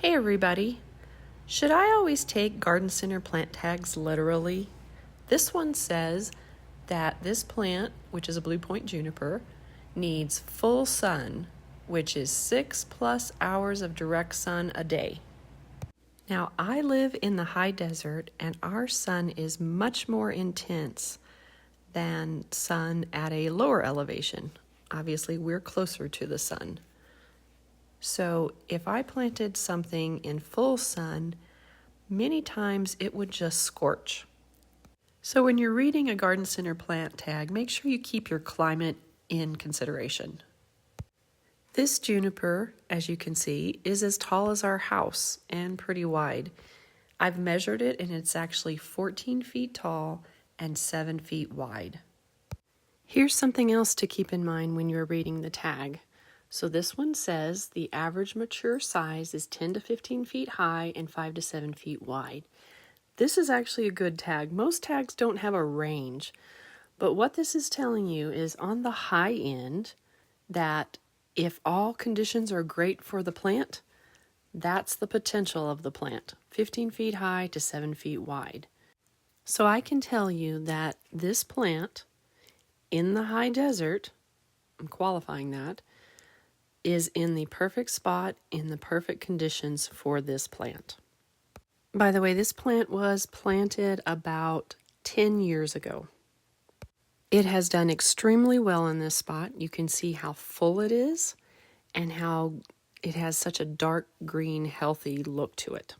Hey everybody! Should I always take garden center plant tags literally? This one says that this plant, which is a blue point juniper, needs full sun, which is 6+ hours of direct sun a day. Now, I live in the high desert and our sun is much more intense than sun at a lower elevation. Obviously, we're closer to the sun. So if I planted something in full sun, many times it would just scorch. So when you're reading a garden center plant tag, make sure you keep your climate in consideration. This juniper, as you can see, is as tall as our house and pretty wide. I've measured it and it's actually 14 feet tall and 7 feet wide. Here's something else to keep in mind when you're reading the tag. So this one says the average mature size is 10 to 15 feet high and 5 to 7 feet wide. This is actually a good tag. Most tags don't have a range, but what this is telling you is on the high end that if all conditions are great for the plant, that's the potential of the plant, 15 feet high to 7 feet wide. So I can tell you that this plant in the high desert, I'm qualifying that, is in the perfect spot, in the perfect conditions for this plant. By the way, this plant was planted about 10 years ago. It has done extremely well in this spot. You can see how full it is and how it has such a dark green, healthy look to it.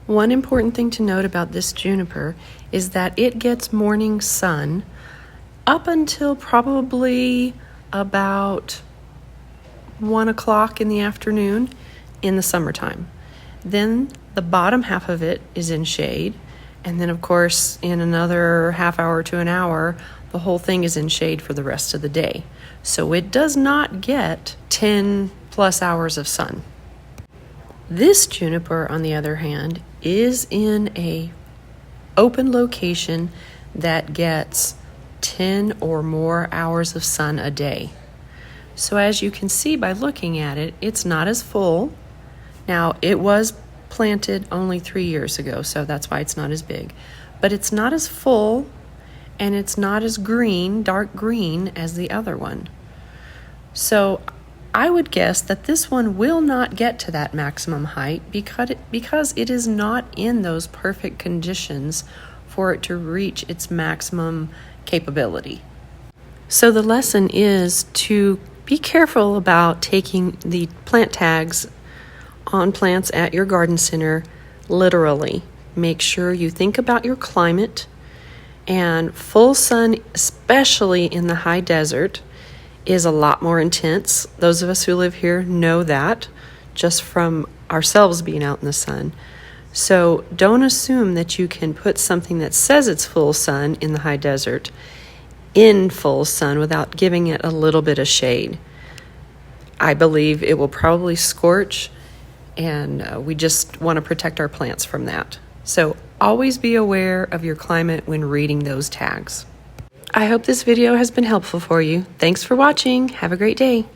One important thing to note about this juniper is that it gets morning sun up until probably about 1 o'clock in the afternoon in the summertime. Then the bottom half of it is in shade, and then of course in another half hour to an hour the whole thing is in shade for the rest of the day. So it does not get 10+ hours of sun. This juniper, on the other hand, is in a open location that gets 10 or more hours of sun a day. So as you can see by looking at it, it's not as full. Now, it was planted only 3 years ago, so that's why it's not as big. But it's not as full, and it's not as green, dark green, as the other one. So I would guess that this one will not get to that maximum height because it is not in those perfect conditions for it to reach its maximum capability. So the lesson is to be careful about taking the plant tags on plants at your garden center literally. Make sure you think about your climate, and full sun, especially in the high desert, is a lot more intense. Those of us who live here know that just from ourselves being out in the sun. So don't assume that you can put something that says it's full sun in the high desert in full sun without giving it a little bit of shade. I believe it will probably scorch, and we just want to protect our plants from that. So always be aware of your climate when reading those tags. I hope this video has been helpful for you. Thanks for watching. Have a great day.